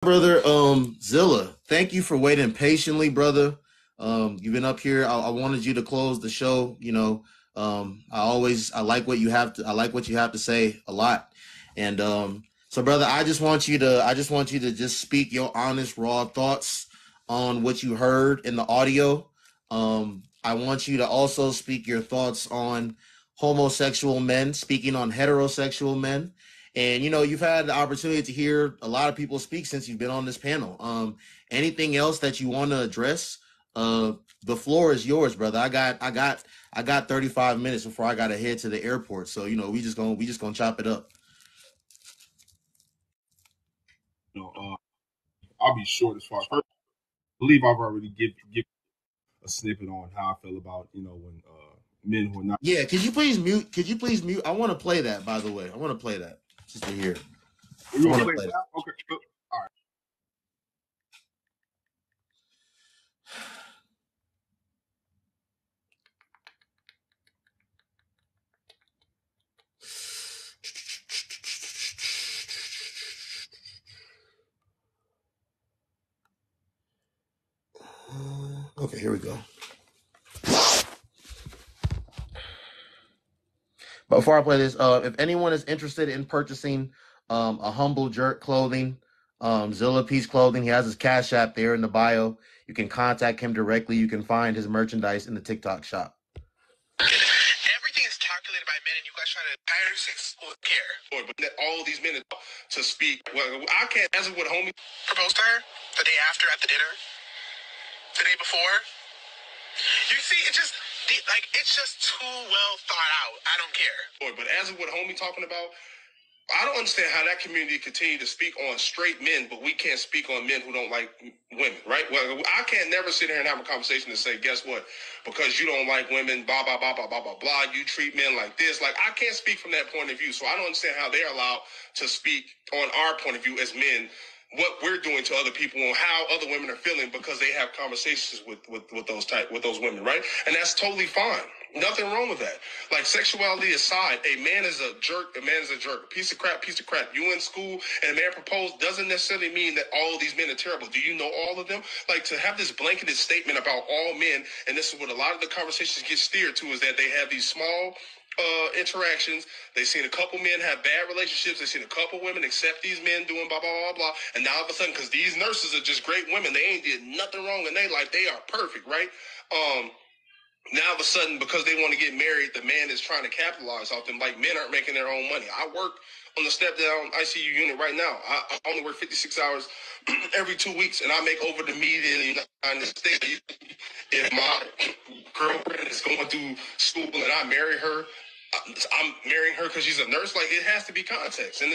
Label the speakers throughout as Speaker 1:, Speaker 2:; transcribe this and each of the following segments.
Speaker 1: Brother Zilla, thank you for waiting patiently, brother. You've been up here. I wanted you to close the show. I like what you have to I like what you have to say a lot. And so brother, I just want you to just speak your honest, raw thoughts on what you heard in the audio. I want you to also speak your thoughts on homosexual men speaking on heterosexual men. And you've had the opportunity to hear a lot of people speak since you've been on this panel. Anything else that you want to address? The floor is yours, brother. I got 35 minutes before I got to head to the airport. So we just gonna chop it up.
Speaker 2: You know, I'll be short as far as I believe I've already give a snippet on how I feel about when men who are not.
Speaker 1: Yeah, could you please mute? Could you please mute? I want to play that. By the way, I want to play that just to hear. I
Speaker 2: You want
Speaker 1: want
Speaker 2: to
Speaker 1: to
Speaker 2: play it
Speaker 1: play that.
Speaker 2: now? Okay, good. All right.
Speaker 1: Okay, here we go. But before I play this, if anyone is interested in purchasing a Humble Jerk clothing, Zilla Peace Clothing, he has his Cash App there in the bio. You can contact him directly. You can find his merchandise in the TikTok shop.
Speaker 2: Everything is calculated by men, and you guys try to hire sex care. But all these men to speak. Well, I can't answer what homie proposed to her the day after at the dinner, the day before. You see, it's just too well thought out. I don't care. But as of what homie talking about, I don't understand how that community continue to speak on straight men, but we can't speak on men who don't like women, right? Well, I can't never sit here and have a conversation and say, guess what? Because you don't like women, blah, blah, blah, blah, blah, blah, blah, you treat men like this. Like, I can't speak from that point of view. So I don't understand how they're allowed to speak on our point of view as men, what we're doing to other people and how other women are feeling because they have conversations with those women, right? And that's totally fine. Nothing wrong with that. Like, sexuality aside, a man is a jerk, a man is a jerk. A piece of crap, piece of crap. You in school and a man proposed doesn't necessarily mean that all of these men are terrible. Do you know all of them? Like, to have this blanketed statement about all men, and this is what a lot of the conversations get steered to, is that they have these small interactions. They've seen a couple men have bad relationships. They've seen a couple women accept these men doing blah, blah, blah, blah. And now all of a sudden, because these nurses are just great women, they ain't did nothing wrong in their life. They are perfect, right? Now all of a sudden, because they want to get married, the man is trying to capitalize off them. Like, men aren't making their own money. I work on the step down ICU unit right now. I only work 56 hours every 2 weeks, and I make over the median in the United States. If my girlfriend is going through school and I marry her, I'm marrying her because she's a nurse. Like, it has to be context. And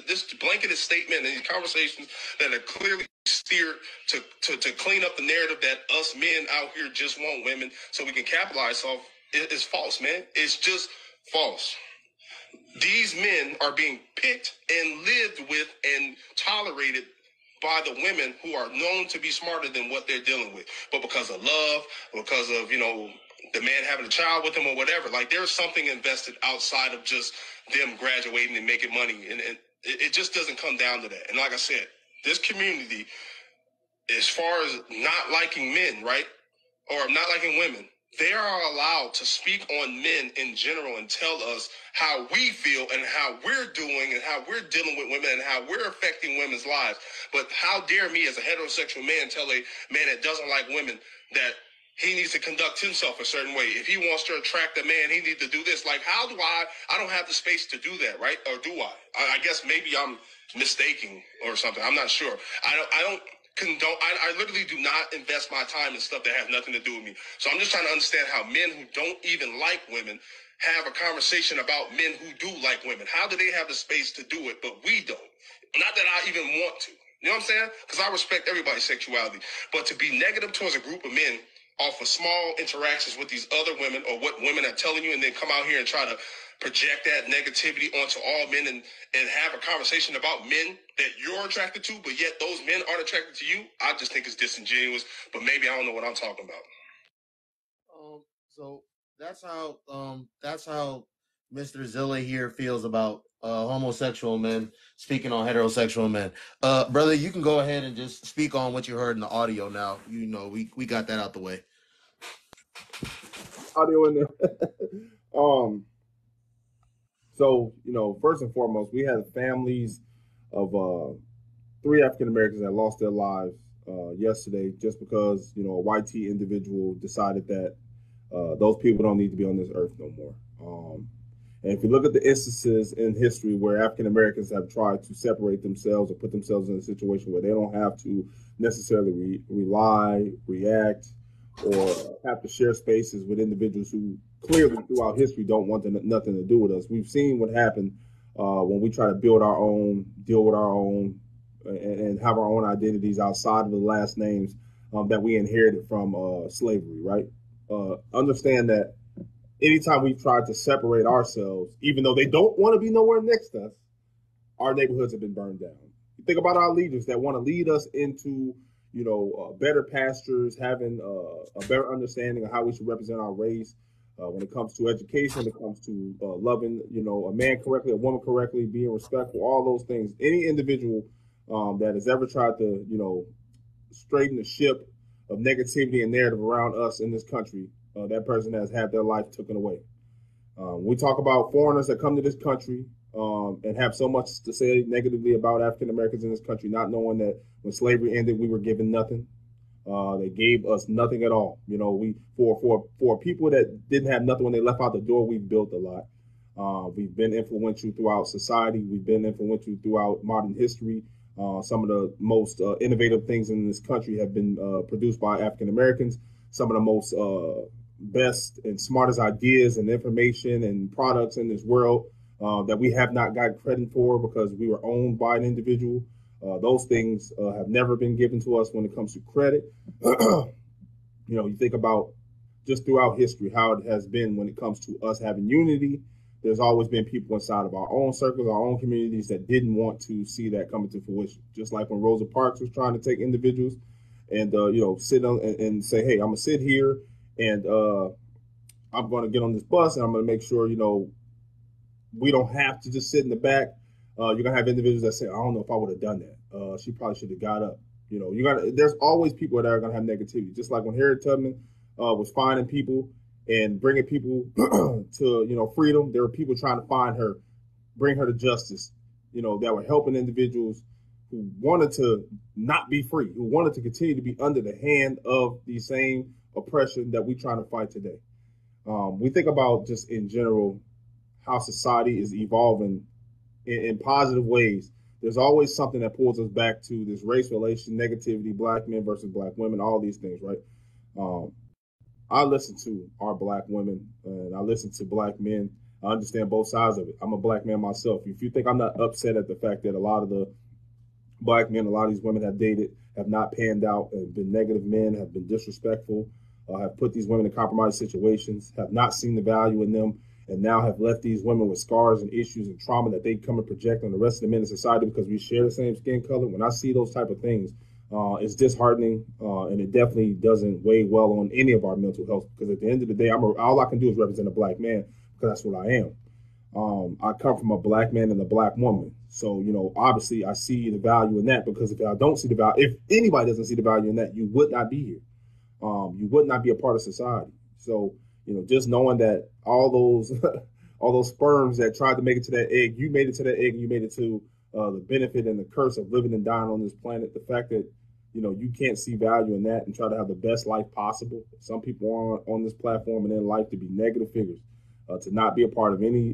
Speaker 2: this blanketed statement and these conversations that are clearly steered to clean up the narrative that us men out here just want women so we can capitalize off is false, man. It's just false. These men are being picked and lived with and tolerated by the women who are known to be smarter than what they're dealing with. But because of love, because of, the man having a child with them or whatever, like, there's something invested outside of just them graduating and making money. And it just doesn't come down to that. And like I said, this community, as far as not liking men, right, or not liking women, they are allowed to speak on men in general and tell us how we feel and how we're doing and how we're dealing with women and how we're affecting women's lives. But how dare me as a heterosexual man tell a man that doesn't like women that he needs to conduct himself a certain way. If he wants to attract a man, he needs to do this. Like, how do I don't have the space to do that, right? Or do I guess maybe I'm mistaking or something. I'm not sure. I don't condone. I literally do not invest my time in stuff that has nothing to do with me. So I'm just trying to understand how men who don't even like women have a conversation about men who do like women. How do they have the space to do it, but we don't? Not that I even want to. You know what I'm saying? Because I respect everybody's sexuality. But to be negative towards a group of men off of small interactions with these other women or what women are telling you and then come out here and try to project that negativity onto all men and have a conversation about men that you're attracted to, but yet those men aren't attracted to you, I just think it's disingenuous, but maybe I don't know what I'm talking about.
Speaker 1: So that's how Mr. Zilla here feels about homosexual men speaking on heterosexual men. Brother, you can go ahead and just speak on what you heard in the audio now. You know, we got that out the way.
Speaker 2: Audio in there. um, so first and foremost, we had families of three African Americans that lost their lives yesterday just because a white T individual decided that those people don't need to be on this earth no more. And if you look at the instances in history where African Americans have tried to separate themselves or put themselves in a situation where they don't have to necessarily rely, react, or have to share spaces with individuals who clearly throughout history don't want nothing to do with us. We've seen what happened when we try to build our own, deal with our own, and have our own identities outside of the last names that we inherited from slavery, right? Understand that anytime we've tried to separate ourselves, even though they don't want to be nowhere next to us, our neighborhoods have been burned down. You think about our leaders that want to lead us into, better pastures, having a better understanding of how we should represent our race. When it comes to education, when it comes to loving, a man correctly, a woman correctly, being respectful, all those things. Any individual that has ever tried to, straighten the ship of negativity and narrative around us in this country, that person has had their life taken away. We talk about foreigners that come to this country and have so much to say negatively about African Americans in this country, not knowing that when slavery ended, we were given nothing. They gave us nothing at all. We for people that didn't have nothing when they left out the door, we've built a lot. We've been influential throughout society. We've been influential throughout modern history. Some of the most innovative things in this country have been produced by African Americans. Some of the most best and smartest ideas and information and products in this world that we have not gotten credit for because we were owned by an individual. Those things have never been given to us when it comes to credit. You think about just throughout history how it has been when it comes to us having unity. There's always been people inside of our own circles, our own communities that didn't want to see that coming to fruition. Just like when Rosa Parks was trying to take individuals and sit on and say, hey, I'm gonna sit here and I'm going to get on this bus and I'm going to make sure we don't have to just sit in the back. You're gonna have individuals that say, I don't know if I would have done that. She probably should have got up. There's always people that are gonna have negativity. Just like when Harriet Tubman was finding people and bringing people to freedom, there were people trying to find her, bring her to justice. That were helping individuals who wanted to not be free, who wanted to continue to be under the hand of the same oppression that we're trying to fight today. We think about just in general how society is evolving in positive ways. There's always something that pulls us back to this race relation, negativity, black men versus black women, all these things, right? I listen to our black women and I listen to black men. I understand both sides of it. I'm a black man myself. If you think I'm not upset at the fact that a lot of the black men, a lot of these women have dated, have not panned out, have been negative men, have been disrespectful, have put these women in compromised situations, have not seen the value in them, and now have left these women with scars and issues and trauma that they come and project on the rest of the men in society because we share the same skin color. When I see those type of things, it's disheartening, and it definitely doesn't weigh well on any of our mental health because at the end of the day, all I can do is represent a black man because that's what I am. I come from a black man and a black woman. So, obviously I see the value in that because if I don't see the value, if anybody doesn't see the value in that, you would not be here. You would not be a part of society. So, just knowing that all those all those sperms that tried to make it to that egg, you made it to that egg and you made it to the benefit and the curse of living and dying on this planet. The fact that, you can't see value in that and try to have the best life possible. Some people are on this platform and in life to be negative figures, to not be a part of any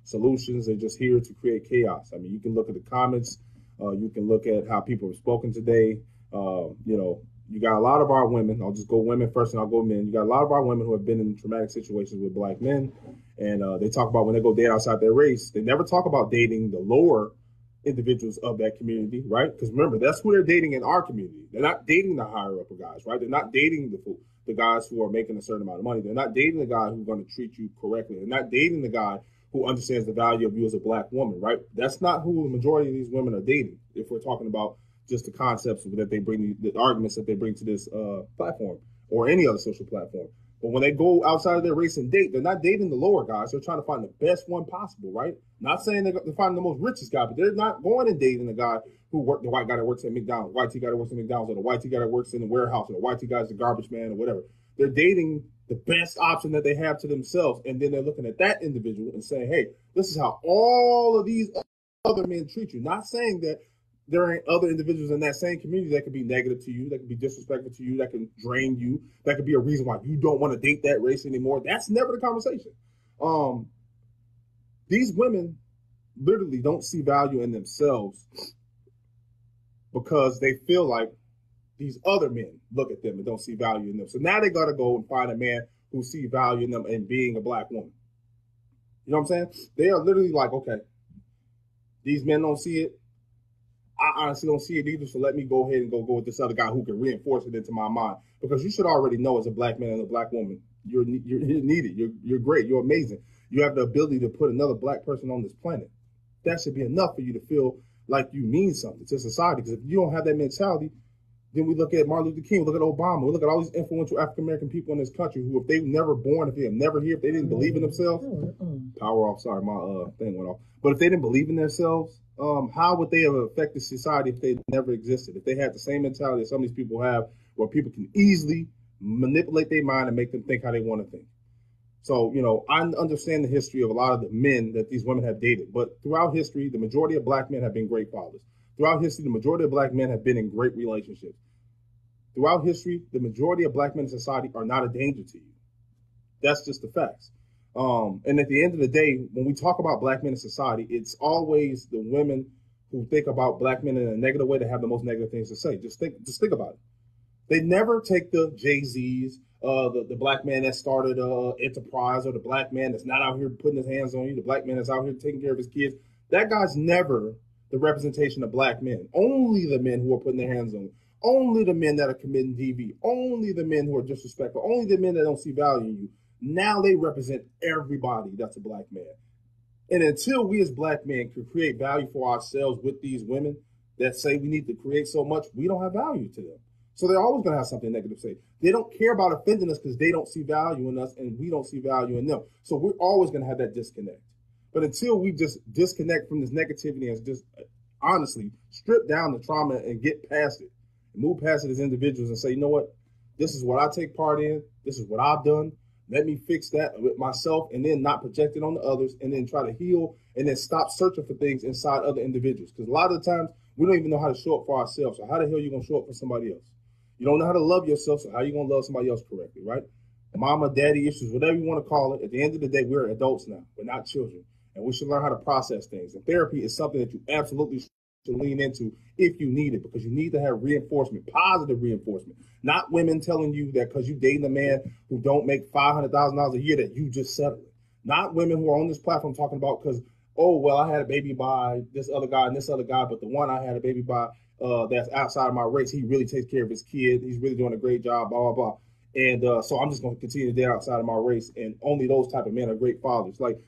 Speaker 2: solutions. They're just here to create chaos. I mean, you can look at the comments. You can look at how people have spoken today. You got a lot of our women, I'll just go women first and I'll go men. You got a lot of our women who have been in traumatic situations with black men. And they talk about when they go date outside their race, they never talk about dating the lower individuals of that community, right? Because remember, that's who they're dating in our community. They're not dating the higher upper guys, right? They're not dating the guys who are making a certain amount of money. They're not dating the guy who's going to treat you correctly. They're not dating the guy who understands the value of you as a black woman, right? That's not who the majority of these women are dating. If we're talking about just the concepts that they bring, the arguments that they bring to this platform or any other social platform.
Speaker 3: But when they go outside of their race and date, they're not dating the lower guys. They're trying to find the best one possible, right? Not saying they're finding the most richest guy, but they're not going and dating the guy the white guy that works at McDonald's, white T guy that works at McDonald's, or the white T guy that works in the warehouse, or the white T guy's the garbage man, or whatever. They're dating the best option that they have to themselves, and then they're looking at that individual and saying, hey, this is how all of these other men treat you. Not saying that there ain't other individuals in that same community that could be negative to you, that could be disrespectful to you, that can drain you, that could be a reason why you don't want to date that race anymore. That's never the conversation. These women literally don't see value in themselves because they feel like these other men look at them and don't see value in them. So now they got to go and find a man who see value in them and being a black woman. You know what I'm saying? They are literally like, okay, these men don't see it. I honestly don't see it either, so let me go ahead and go with this other guy who can reinforce it into my mind. Because you should already know, as a black man and a black woman, you're needed. You're great. You're amazing. You have the ability to put another black person on this planet. That should be enough for you to feel like you mean something to society. Because if you don't have that mentality, then we look at Martin Luther King, we look at Obama, we look at all these influential African-American people in this country who, if they were never born, if they were never here, if they didn't believe in themselves, power off, sorry, my thing went off. But if they didn't believe in themselves, how would they have affected society if they never existed? If they had the same mentality that some of these people have, where people can easily manipulate their mind and make them think how they want to think. So, you know, I understand the history of a lot of the men that these women have dated, but throughout history, the majority of black men have been great fathers. Throughout history, the majority of black men have been in great relationships. Throughout history, the majority of black men in society are not a danger to you. That's just the facts. And at the end of the day, when we talk about black men in society, it's always the women who think about black men in a negative way that have the most negative things to say. Just think about it. They never take the Jay-Z's, the black man that started Enterprise, or the black man that's not out here putting his hands on you, the black man that's out here taking care of his kids. That guy's never the representation of black men. Only the men who are putting their hands on you. Only the men that are committing DV. Only the men who are disrespectful. Only the men that don't see value in you. Now they represent everybody that's a black man. And until we as black men can create value for ourselves with these women that say we need to create so much, we don't have value to them. So they're always going to have something negative to say. They don't care about offending us because they don't see value in us and we don't see value in them. So we're always going to have that disconnect. But until we just disconnect from this negativity and just honestly strip down the trauma and get past it, and move past it as individuals and say, you know what, this is what I take part in. This is what I've done. Let me fix that with myself and then not project it on the others and then try to heal and then stop searching for things inside other individuals. Because a lot of the times we don't even know how to show up for ourselves. So how the hell are you going to show up for somebody else? You don't know how to love yourself, so how are you going to love somebody else correctly, right? Mama, daddy issues, whatever you want to call it. At the end of the day, we're adults now. We're not children. And we should learn how to process things. And therapy is something that you absolutely should lean into if you need it, because you need to have reinforcement, positive reinforcement. Not women telling you that because you dating a man who don't make $500,000 a year that you just settle it. Not women who are on this platform talking about because, oh, well, I had a baby by this other guy and this other guy, but the one I had a baby by that's outside of my race, he really takes care of his kid. He's really doing a great job, blah, blah, blah. And so I'm just going to continue to date outside of my race. And only those type of men are great fathers. Like,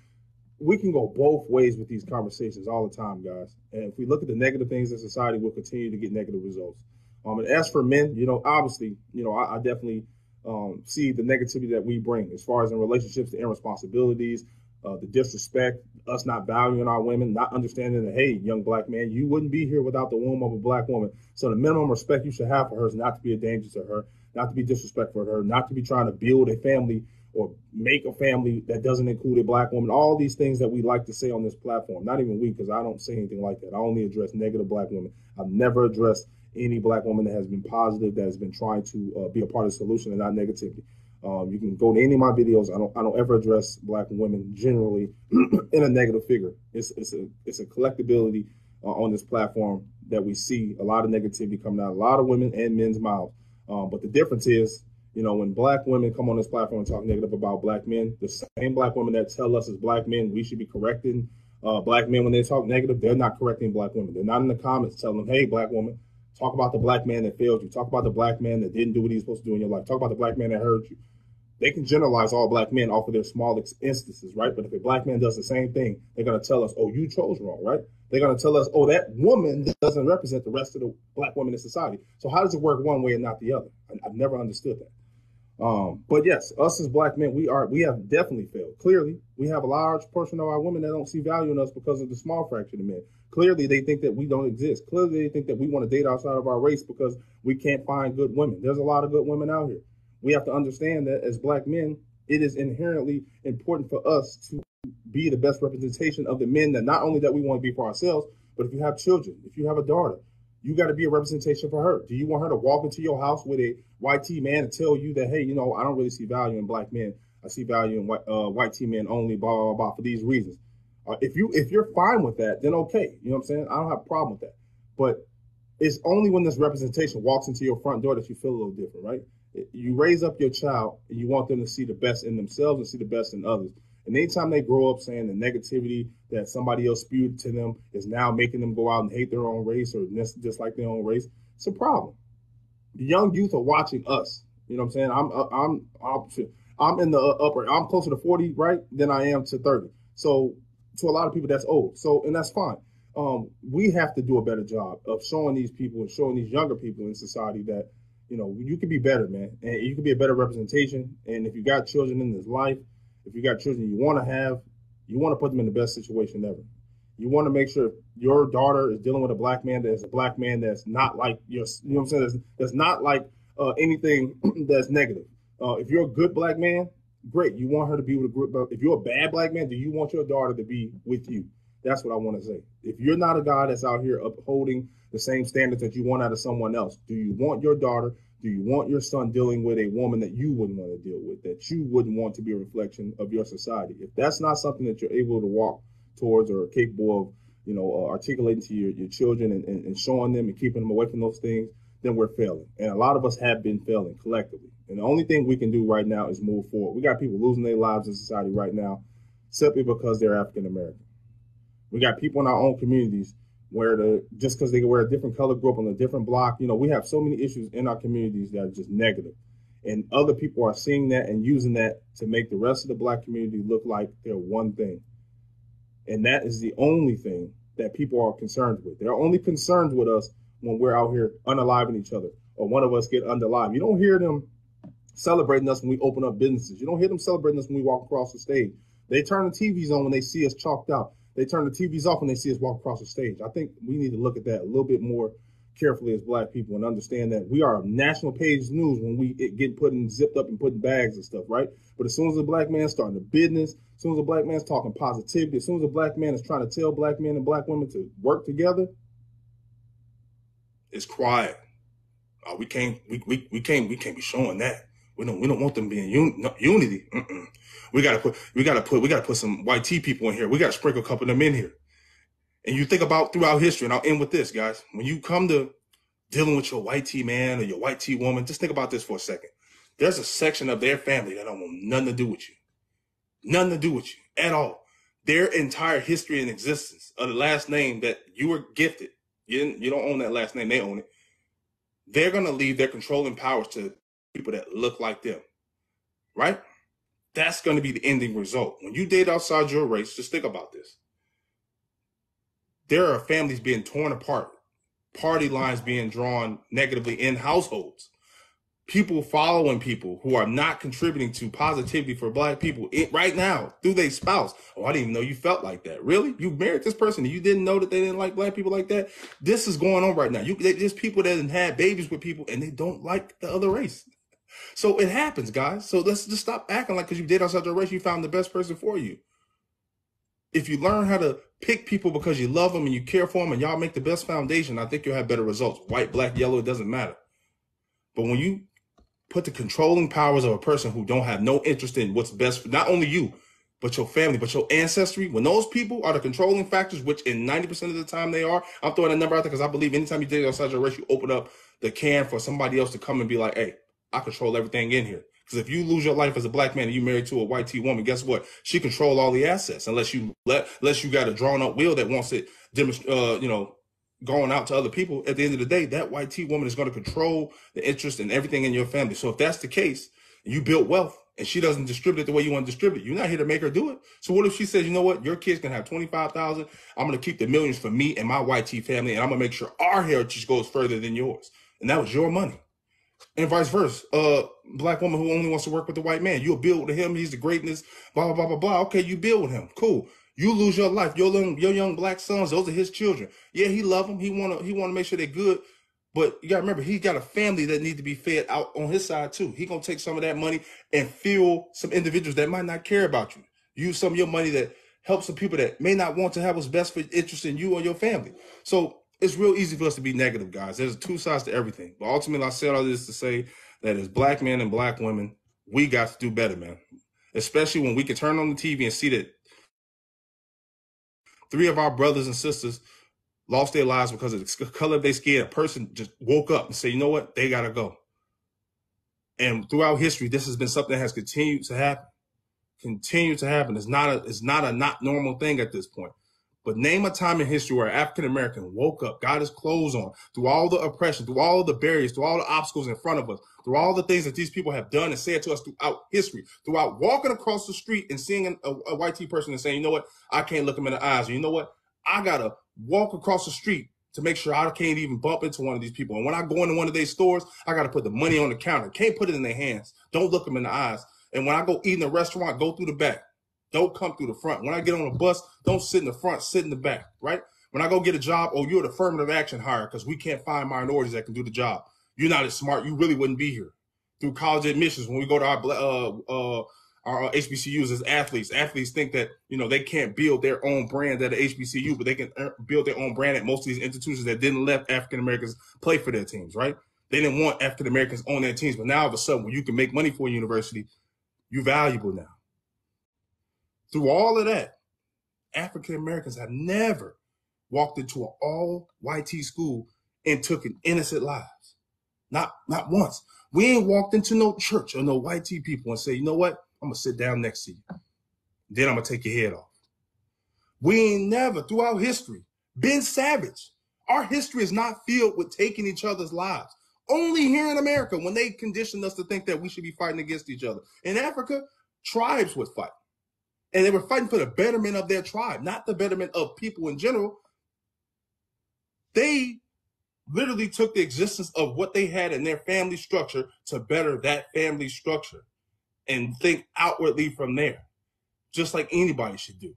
Speaker 3: we can go both ways with these conversations all the time, guys. And if we look at the negative things in society, we'll continue to get negative results. And as for men, you know, obviously, you know, I definitely see the negativity that we bring as far as in relationships, the irresponsibilities, the disrespect, us not valuing our women, not understanding that, hey, young black man, you wouldn't be here without the womb of a black woman. So the minimum respect you should have for her is not to be a danger to her, not to be disrespectful to her, not to be trying to build a family or make a family that doesn't include a black woman. All these things that we like to say on this platform, not even we, because I don't say anything like that. I only address negative black women. I've never addressed any black woman that has been positive, that has been trying to be a part of the solution and not negativity. You can go to any of my videos. I don't ever address black women generally in a negative figure. It's a collectability on this platform that we see a lot of negativity coming out of a lot of women and men's mouths. But the difference is, you know, when black women come on this platform and talk negative about black men, the same black women that tell us as black men we should be correcting black men when they talk negative, they're not correcting black women. They're not in the comments telling them, hey, black woman, talk about the black man that failed you. Talk about the black man that didn't do what he's supposed to do in your life. Talk about the black man that hurt you. They can generalize all black men off of their small instances, right? But if a black man does the same thing, they're going to tell us, oh, you chose wrong, right? They're going to tell us, oh, that woman doesn't represent the rest of the black women in society. So how does it work one way and not the other? I've never understood that. But yes, us as black men, we have definitely failed. Clearly, we have a large portion of our women that don't see value in us because of the small fraction of men. Clearly, they think that we don't exist. Clearly, they think that we want to date outside of our race because we can't find good women. There's a lot of good women out here. We have to understand that as black men, it is inherently important for us to be the best representation of the men that not only that we want to be for ourselves, but if you have children, if you have a daughter, you got to be a representation for her. Do you want her to walk into your house with a white T man and tell you that, hey, you know, I don't really see value in black men. I see value in white T men only, blah, blah, blah, for these reasons. If you're fine with that, then okay. You know what I'm saying? I don't have a problem with that. But it's only when this representation walks into your front door that you feel a little different, right? You raise up your child and you want them to see the best in themselves and see the best in others. And anytime they grow up saying the negativity that somebody else spewed to them is now making them go out and hate their own race or just like their own race, it's a problem. The young youth are watching us. You know what I'm saying? I'm in the upper. I'm closer to 40, right, than I am to 30. So to a lot of people, that's old. So and that's fine. We have to do a better job of showing these people and showing these younger people in society that, you know, you can be better, man, and you can be a better representation. And if you got children in this life, if you got children you want to have, you want to put them in the best situation ever. You want to make sure your daughter is dealing with a black man that is a black man that's not like your, you know what I'm saying? That's not like anything that's negative. If you're a good black man, great. You want her to be with a group. But if you're a bad black man, do you want your daughter to be with you? That's what I want to say. If you're not a guy that's out here upholding the same standards that you want out of someone else, do you want your daughter, do you want your son dealing with a woman that you wouldn't want to deal with, that you wouldn't want to be a reflection of your society? If that's not something that you're able to walk towards or are capable of, you know, articulating to your children and showing them and keeping them away from those things, then we're failing. And a lot of us have been failing collectively. And the only thing we can do right now is move forward. We got people losing their lives in society right now simply because they're African American. We got people in our own communities where just because they wear a different color, grew up on a different block, you know, we have so many issues in our communities that are just negative. And other people are seeing that and using that to make the rest of the black community look like they're one thing. And that is the only thing that people are concerned with. They're only concerned with us when we're out here unaliving each other or one of us get underlived. You don't hear them celebrating us when we open up businesses. You don't hear them celebrating us when we walk across the stage. They turn the TVs on when they see us chalked out. They turn the TVs off when they see us walk across the stage. I think we need to look at that a little bit more carefully as black people and understand that we are national page news when we get put in zipped up and put in bags and stuff, right? But as soon as a black man's starting a business, as soon as a black man's talking positivity, as soon as a black man is trying to tell black men and black women to work together, it's quiet. We can't be showing that. We don't want them being unity. We gotta put some white tea people in here. We gotta sprinkle a couple of them in here. And you think about throughout history, and I'll end with this, guys. When you come to dealing with your white tea man or your white tea woman, just think about this for a second. There's a section of their family that don't want nothing to do with you. Nothing to do with you at all. Their entire history and existence of the last name that you were gifted. You don't own that last name, they own it. They're going to leave their controlling powers to people that look like them, right? That's going to be the ending result. When you date outside your race, just think about this. There are families being torn apart, party lines being drawn negatively in households, people following people who are not contributing to positivity for black people right now through their spouse. Oh, I didn't even know you felt like that. Really? You married this person and you didn't know that they didn't like black people like that? This is going on right now. There's people that had babies with people and they don't like the other race. So it happens, guys. So let's just stop acting like because you did outside your race, you found the best person for you. If you learn how to pick people because you love them and you care for them and y'all make the best foundation, I think you'll have better results. White, black, yellow, it doesn't matter. But when you put the controlling powers of a person who don't have no interest in what's best for not only you, but your family, but your ancestry, when those people are the controlling factors, which in 90% of the time they are, I'm throwing a number out there because I believe anytime you date outside your race, you open up the can for somebody else to come and be like, hey, I control everything in here. Because if you lose your life as a black man and you married to a white tea woman, guess what? She control all the assets unless you got a drawn up will that wants it, going out to other people. At the end of the day, that white tea woman is going to control the interest and everything in your family. So if that's the case, you build wealth and she doesn't distribute it the way you want to distribute it, you're not here to make her do it. So what if she says, you know what? Your kids can have 25,000. I'm going to keep the millions for me and my white tea family. And I'm going to make sure our heritage goes further than yours. And that was your money. And vice versa. Black woman who only wants to work with the white man. You'll build with him. He's the greatness. Blah, blah, blah, blah, blah. Okay, you build with him. Cool. You lose your life. Your young black sons, those are his children. Yeah, he love them. He wanna make sure they're good. But you gotta remember, he got a family that need to be fed out on his side too. He gonna take some of that money and fuel some individuals that might not care about you. Use some of your money that helps some people that may not want to have what's best for interest in you or your family. So it's real easy for us to be negative, guys. There's two sides to everything. But ultimately, I said all this to say that as black men and black women, we got to do better, man. Especially when we can turn on the TV and see that 3 of our brothers and sisters lost their lives because of the color of their skin. A person just woke up and said, you know what? They got to go. And throughout history, this has been something that has continued to happen. It's not a not normal thing at this point. But name a time in history where African American woke up, got his clothes on, through all the oppression, through all of the barriers, through all the obstacles in front of us, through all the things that these people have done and said to us throughout history, throughout walking across the street and seeing a white person and saying, you know what, I can't look him in the eyes. Or, you know what, I got to walk across the street to make sure I can't even bump into one of these people. And when I go into one of their stores, I got to put the money on the counter. Can't put it in their hands. Don't look them in the eyes. And when I go eat in a restaurant, go through the back. Don't come through the front. When I get on a bus, don't sit in the front, sit in the back, right? When I go get a job, oh, you're an affirmative action hire because we can't find minorities that can do the job. You're not as smart. You really wouldn't be here. Through college admissions, when we go to our HBCUs as athletes think that, you know, they can't build their own brand at an HBCU, but they can build their own brand at most of these institutions that didn't let African Americans play for their teams, right? They didn't want African Americans on their teams, but now all of a sudden, when you can make money for a university, you're valuable now. Through all of that, African Americans have never walked into an all-white school and took an innocent lives. Not once. We ain't walked into no church or no white people and say, you know what? I'm going to sit down next to you. Then I'm going to take your head off. We ain't never, throughout history, been savage. Our history is not filled with taking each other's lives. Only here in America, when they conditioned us to think that we should be fighting against each other. In Africa, tribes would fight. And they were fighting for the betterment of their tribe, not the betterment of people in general. They literally took the existence of what they had in their family structure to better that family structure and think outwardly from there, just like anybody should do.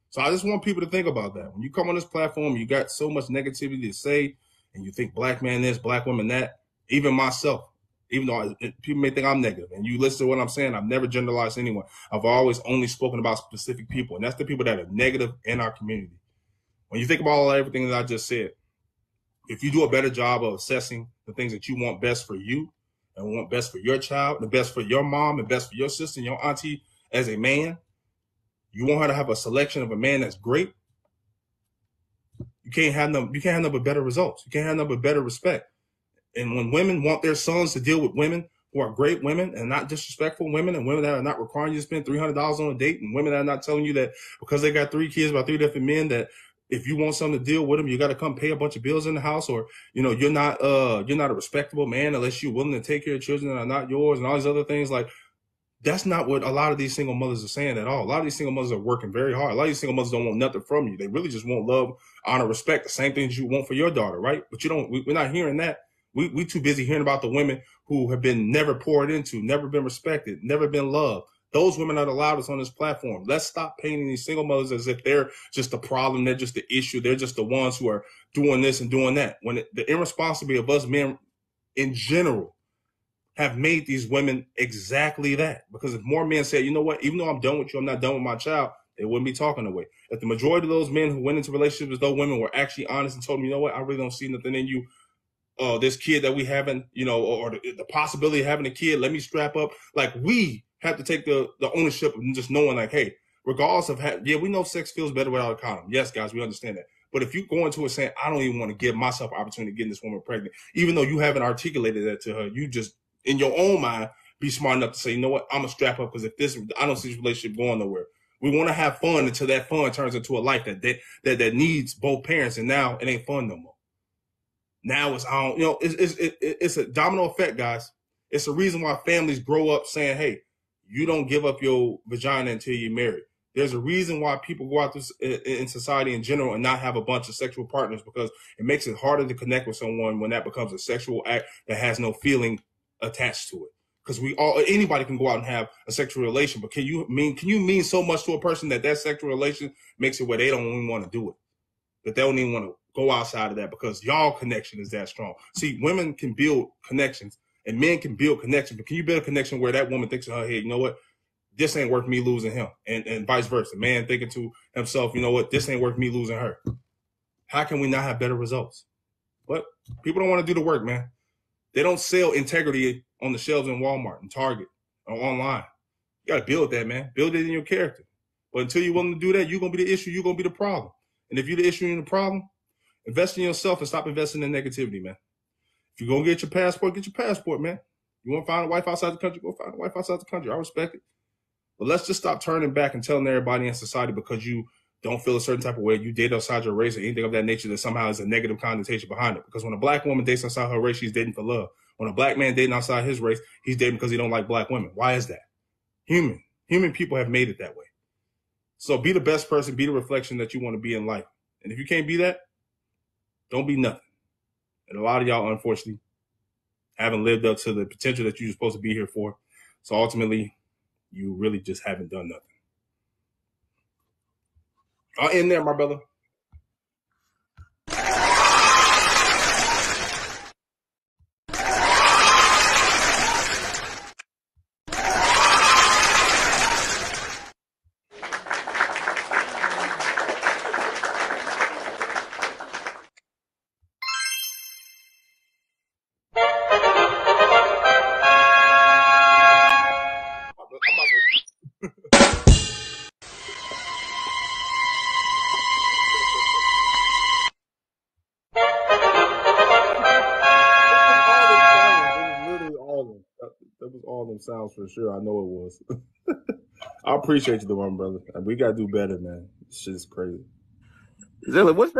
Speaker 3: So I just want people to think about that. When you come on this platform, you got so much negativity to say, and you think black man this, black woman that, even myself, even though people may think I'm negative, and you listen to what I'm saying, I've never generalized anyone. I've always only spoken about specific people, and that's the people that are negative in our community. When you think about everything that I just said, if you do a better job of assessing the things that you want best for you, and want best for your child, the best for your mom, and best for your sister and your auntie as a man, you want her to have a selection of a man that's great, you can't have nothing but better results. You can't have nothing but better respect. And when women want their sons to deal with women who are great women and not disrespectful women, and women that are not requiring you to spend $300 on a date, and women that are not telling you that because they got 3 kids by 3 different men, that if you want something to deal with them, you got to come pay a bunch of bills in the house, or, you know, you're not a respectable man unless you're willing to take care of children that are not yours, and all these other things. Like, that's not what a lot of these single mothers are saying at all. A lot of these single mothers are working very hard. A lot of these single mothers don't want nothing from you. They really just want love, honor, respect, the same things you want for your daughter, right? But we're not hearing that. We too busy hearing about the women who have been never poured into, never been respected, never been loved. Those women are the loudest on this platform. Let's stop painting these single mothers as if they're just the problem. They're just the issue. They're just the ones who are doing this and doing that. When the irresponsibility of us men in general have made these women exactly that. Because if more men said, you know what, even though I'm done with you, I'm not done with my child, they wouldn't be talking away. If the majority of those men who went into relationships with those women were actually honest and told them, you know what, I really don't see nothing in you. This kid that we haven't, you know, or the possibility of having a kid, let me strap up. Like, we have to take the ownership of just knowing, like, hey, regardless of we know sex feels better without a condom. Yes, guys, we understand that. But if you go into it saying, I don't even want to give myself an opportunity to get this woman pregnant, even though you haven't articulated that to her, you just, in your own mind, be smart enough to say, you know what, I'm going to strap up because I don't see this relationship going nowhere. We want to have fun until that fun turns into a life that needs both parents, and now it ain't fun no more. Now it's a domino effect, guys. It's a reason why families grow up saying, hey, you don't give up your vagina until you're married. There's a reason why people go out in society in general and not have a bunch of sexual partners, because it makes it harder to connect with someone when that becomes a sexual act that has no feeling attached to it. Because anybody can go out and have a sexual relation, but can you mean so much to a person that sexual relation makes it where they don't even want to do it, that they don't even want to go outside of that because y'all connection is that strong. See, women can build connections and men can build connections, but can you build a connection where that woman thinks in her head, you know what? This ain't worth me losing him, and vice versa. Man thinking to himself, you know what? This ain't worth me losing her. How can we not have better results? But people don't want to do the work, man. They don't sell integrity on the shelves in Walmart and Target or online. You got to build that, man. Build it in your character. But until you're willing to do that, you're going to be the issue. You're going to be the problem. And if you're the issue and the problem, invest in yourself and stop investing in negativity, man. If you're going to get your passport, man. You want to find a wife outside the country, go find a wife outside the country. I respect it. But let's just stop turning back and telling everybody in society because you don't feel a certain type of way, you date outside your race or anything of that nature, that somehow is a negative connotation behind it. Because when a black woman dates outside her race, she's dating for love. When a black man dating outside his race, he's dating because he don't like black women. Why is that? Human people have made it that way. So be the best person, be the reflection that you want to be in life. And if you can't be that, don't be nothing. And a lot of y'all, unfortunately, haven't lived up to the potential that you're supposed to be here for. So ultimately, you really just haven't done nothing. I'll end there, my brother. That was all them sounds for sure. I know it was. I appreciate you, the one brother. We gotta do better, man. This shit is crazy.
Speaker 2: Zilla, what's that?